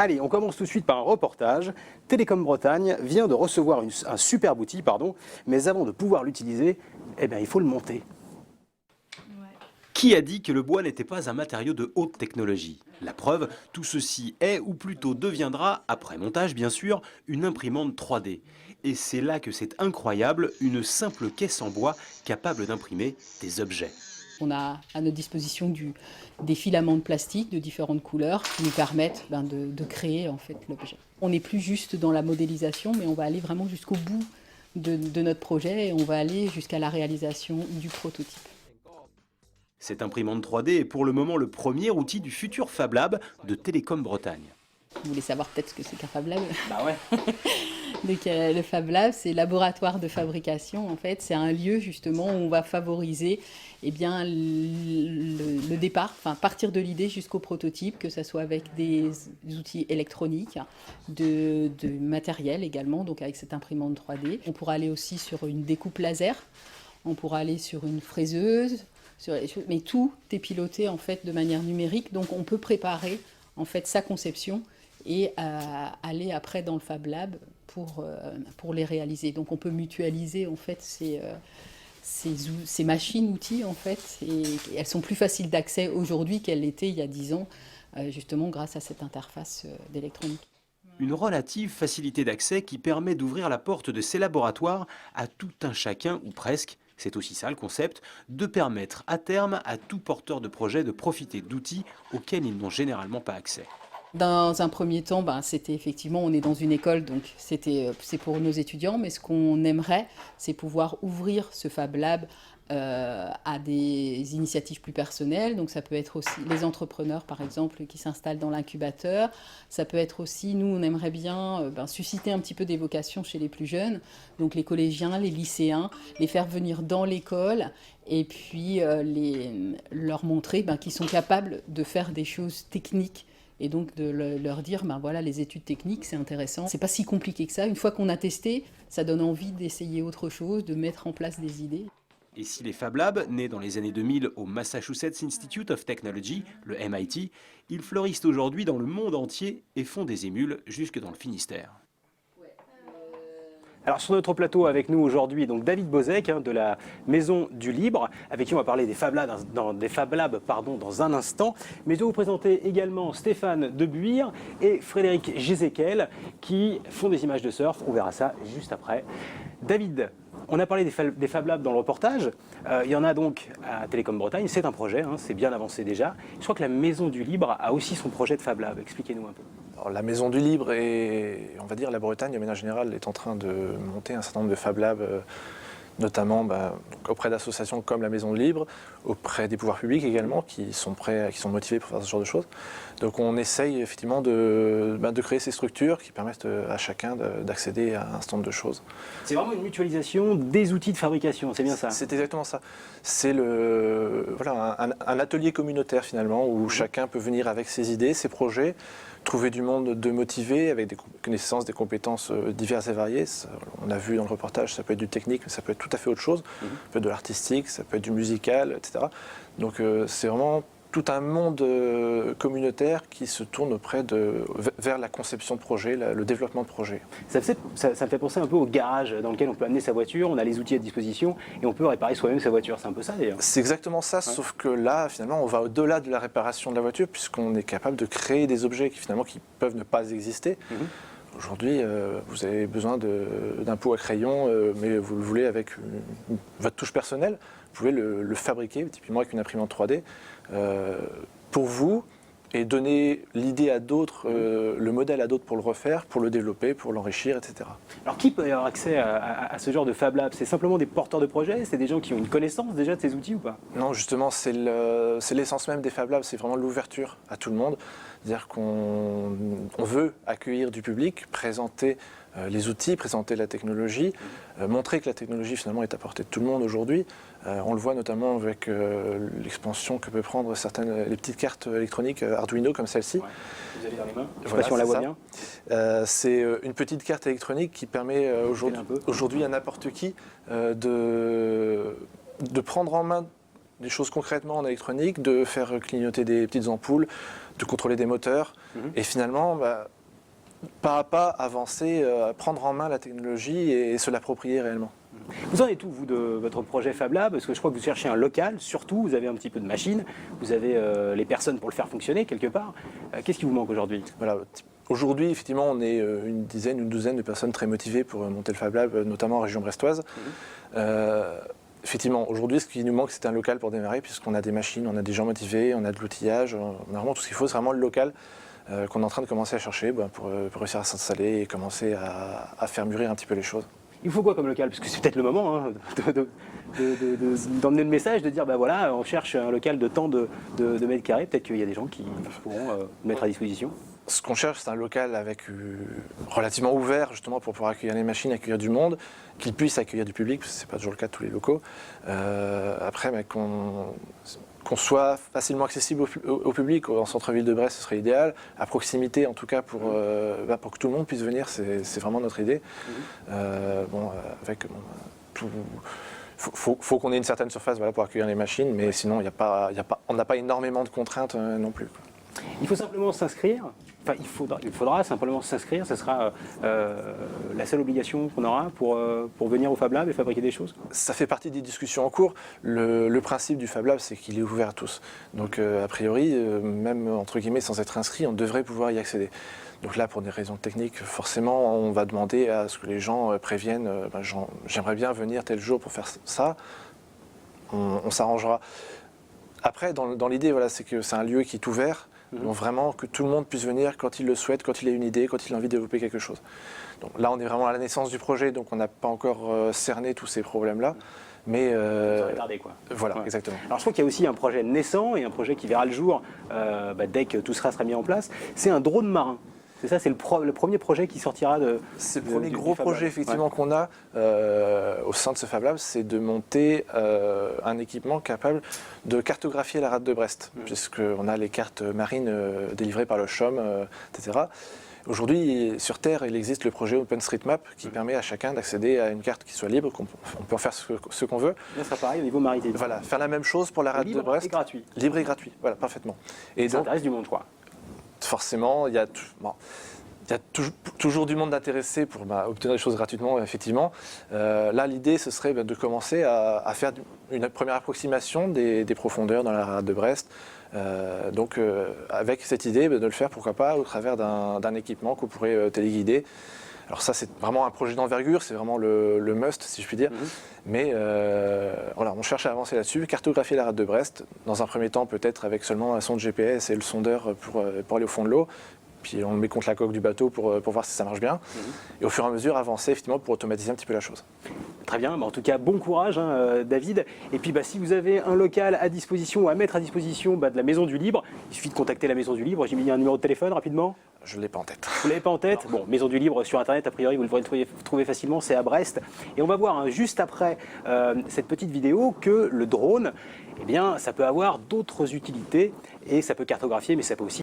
Allez, on commence tout de suite par un reportage. Télécom Bretagne vient de recevoir un superbe outil, mais avant de pouvoir l'utiliser, il faut le monter. Qui a dit que le bois n'était pas un matériau de haute technologie? La preuve, tout ceci est, ou plutôt deviendra, après montage bien sûr, une imprimante 3D. Et c'est là que c'est incroyable, une simple caisse en bois capable d'imprimer des objets. On a à notre disposition des filaments de plastique de différentes couleurs qui nous permettent de créer en fait l'objet. On n'est plus juste dans la modélisation, mais on va aller vraiment jusqu'au bout de notre projet et on va aller jusqu'à la réalisation du prototype. Cette imprimante 3D est pour le moment le premier outil du futur Fab Lab de Télécom Bretagne. Vous voulez savoir peut-être ce que c'est qu'un Fab Lab? Bah ouais. Donc, le Fab Lab, c'est laboratoire de fabrication. En fait, c'est un lieu justement où on va favoriser le départ, enfin partir de l'idée jusqu'au prototype, que ce soit avec des outils électroniques, de matériel également, donc avec cette imprimante 3D. On pourra aller aussi sur une découpe laser, on pourra aller sur une fraiseuse, mais tout est piloté en fait de manière numérique, donc on peut préparer en fait sa conception et aller après dans le Fab Lab pour les réaliser. Donc on peut mutualiser en fait ces machines-outils en fait, et elles sont plus faciles d'accès aujourd'hui qu'elles l'étaient il y a 10 ans, justement grâce à cette interface d'électronique. Une relative facilité d'accès qui permet d'ouvrir la porte de ces laboratoires à tout un chacun, ou presque, c'est aussi ça le concept, de permettre à terme à tout porteur de projet de profiter d'outils auxquels ils n'ont généralement pas accès. Dans un premier temps, c'était effectivement, on est dans une école, donc c'est pour nos étudiants, mais ce qu'on aimerait, c'est pouvoir ouvrir ce Fab Lab à des initiatives plus personnelles. Donc ça peut être aussi les entrepreneurs, par exemple, qui s'installent dans l'incubateur. Ça peut être aussi, nous, on aimerait bien susciter un petit peu des vocations chez les plus jeunes, donc les collégiens, les lycéens, les faire venir dans l'école et puis leur montrer qu'ils sont capables de faire des choses techniques. Et donc de leur dire, voilà, les études techniques, c'est intéressant. C'est pas si compliqué que ça. Une fois qu'on a testé, ça donne envie d'essayer autre chose, de mettre en place des idées. Et si les Fab Labs, nés dans les années 2000 au Massachusetts Institute of Technology, le MIT, ils fleurissent aujourd'hui dans le monde entier et font des émules jusque dans le Finistère. Alors sur notre plateau avec nous aujourd'hui, donc David Bozek de la Maison du Libre, avec qui on va parler des Fab Labs, dans un instant. Mais je vais vous présenter également Stéphane Debuire et Frédéric Giséquel qui font des images de surf. On verra ça juste après. David, on a parlé des Fab Labs dans le reportage. Il y en a donc à Télécom Bretagne. C'est un projet, c'est bien avancé déjà. Je crois que la Maison du Libre a aussi son projet de Fab Lab. Expliquez-nous un peu. Alors, la Maison du Libre et on va dire la Bretagne, de manière générale, est en train de monter un certain nombre de Fab Labs, notamment auprès d'associations comme la Maison du Libre, auprès des pouvoirs publics également, qui sont prêts, qui sont motivés pour faire ce genre de choses. Donc on essaye effectivement de créer ces structures qui permettent à chacun d'accéder à un certain nombre de choses. C'est vraiment une mutualisation des outils de fabrication, c'est bien ça? C'est exactement ça. C'est un atelier communautaire finalement, où chacun peut venir avec ses idées, ses projets, trouver du monde de motivés avec des connaissances, des compétences diverses et variées. On a vu dans le reportage, ça peut être du technique, mais ça peut être tout à fait autre chose. Ça peut être de l'artistique, ça peut être du musical, etc. Donc c'est vraiment tout un monde communautaire qui se tourne vers la conception de projet, le développement de projet. Ça me fait penser un peu au garage dans lequel on peut amener sa voiture, on a les outils à disposition et on peut réparer soi-même sa voiture. C'est un peu ça d'ailleurs. C'est exactement ça, sauf que là, finalement, on va au-delà de la réparation de la voiture puisqu'on est capable de créer des objets qui peuvent ne pas exister. Aujourd'hui, vous avez besoin d'un pot à crayon, mais vous le voulez avec votre touche personnelle. Vous pouvez le fabriquer, typiquement avec une imprimante 3D, pour vous, et donner l'idée à d'autres, le modèle à d'autres pour le refaire, pour le développer, pour l'enrichir, etc. Alors qui peut avoir accès à ce genre de Fab Lab? C'est simplement des porteurs de projets? C'est des gens qui ont une connaissance déjà de ces outils ou pas? Non, justement, c'est l'essence même des Fab Labs, c'est vraiment l'ouverture à tout le monde. C'est-à-dire qu'on veut accueillir du public, présenter les outils, présenter la technologie, montrer que la technologie finalement est à portée de tout le monde aujourd'hui. On le voit notamment avec l'expansion que peut prendre les petites cartes électroniques Arduino comme celle-ci. Ouais. Vous avez dans les mains. Je ne sais pas si on la voit bien. C'est une petite carte électronique qui permet aujourd'hui à n'importe qui de prendre en main des choses concrètement en électronique, de faire clignoter des petites ampoules, de contrôler des moteurs, et finalement, pas à pas, avancer, prendre en main la technologie et se l'approprier réellement. Vous en êtes où, vous, de votre projet Fab Lab? Parce que je crois que vous cherchez un local, surtout, vous avez un petit peu de machines, vous avez les personnes pour le faire fonctionner quelque part. Qu'est-ce qui vous manque aujourd'hui? Voilà. Aujourd'hui, effectivement, on est une douzaine de personnes très motivées pour monter le Fab Lab, notamment en région brestoise. Effectivement, aujourd'hui, ce qui nous manque, c'est un local pour démarrer, puisqu'on a des machines, on a des gens motivés, on a de l'outillage, on a vraiment tout ce qu'il faut, c'est vraiment le local qu'on est en train de commencer à chercher pour réussir à s'installer et commencer à faire mûrir un petit peu les choses. Il faut quoi comme local? Parce que c'est peut-être le moment hein, d'emmener le message, de dire, voilà, on cherche un local de tant de mètres carrés, peut-être qu'il y a des gens qui pourront mettre à disposition. Ce qu'on cherche, c'est un local avec relativement ouvert, justement, pour pouvoir accueillir les machines, accueillir du monde, qu'il puisse accueillir du public, parce que ce n'est pas toujours le cas de tous les locaux. Après, qu'on soit facilement accessible au public, en centre-ville de Brest, ce serait idéal. À proximité, en tout cas, pour que tout le monde puisse venir, c'est vraiment notre idée. Faut qu'on ait une certaine surface pour accueillir les machines, mais sinon, on n'a pas énormément de contraintes non plus. Il faut simplement s'inscrire. Enfin, il faudra simplement s'inscrire, ce sera la seule obligation qu'on aura pour venir au Fab Lab et fabriquer des choses. Ça fait partie des discussions en cours. Le principe du Fab Lab, c'est qu'il est ouvert à tous. Donc a priori, même entre guillemets sans être inscrit, on devrait pouvoir y accéder. Donc là, pour des raisons techniques, forcément, on va demander à ce que les gens préviennent j'aimerais bien venir tel jour pour faire ça. On s'arrangera. Après, dans l'idée, voilà, c'est que c'est un lieu qui est ouvert. Donc vraiment que tout le monde puisse venir quand il le souhaite, quand il a une idée, quand il a envie de développer quelque chose. Donc là, on est vraiment à la naissance du projet, donc on n'a pas encore cerné tous ces problèmes-là. Mais retarder, quoi. Voilà, ouais. Exactement. Alors je crois qu'il y a aussi un projet naissant et un projet qui verra le jour dès que tout sera mis en place. C'est un drone marin. C'est ça, c'est le premier projet qui sortira de. C'est le premier gros projet effectivement qu'on a au sein de ce Fab Lab, c'est de monter un équipement capable de cartographier la rade de Brest, puisqu'on a les cartes marines délivrées par le CHOM, etc. Aujourd'hui, sur Terre, il existe le projet OpenStreetMap qui permet à chacun d'accéder à une carte qui soit libre, on peut en faire ce qu'on veut. Là, ça pareil au niveau maritime. Voilà, faire la même chose pour la rade de Brest. Libre et gratuit. Libre et gratuit, voilà, parfaitement. Et ça intéresse du monde, quoi. Forcément, il y a toujours du monde intéressé pour obtenir des choses gratuitement, effectivement. Là, l'idée, ce serait de commencer à faire une première approximation des profondeurs dans la rade de Brest. Avec cette idée de le faire, pourquoi pas, au travers d'un équipement qu'on pourrait téléguider. Alors ça, c'est vraiment un projet d'envergure, c'est vraiment le must, si je puis dire. Mais voilà, on cherche à avancer là-dessus, cartographier la rade de Brest, dans un premier temps peut-être avec seulement un sonde GPS et le sondeur pour aller au fond de l'eau. Puis on le met contre la coque du bateau pour voir si ça marche bien. Et au fur et à mesure, avancer effectivement pour automatiser un petit peu la chose. Très bien, en tout cas, bon courage David. Et puis si vous avez un local à disposition ou à mettre à disposition de la Maison du Libre, il suffit de contacter la Maison du Libre. J'ai mis un numéro de téléphone rapidement. Je ne l'ai pas en tête. Vous ne l'avez pas en tête? Bon, Maison du Libre sur Internet, a priori, vous le trouvez facilement, c'est à Brest. Et on va voir juste après cette petite vidéo que le drone, eh bien, ça peut avoir d'autres utilités et ça peut cartographier, mais ça peut aussi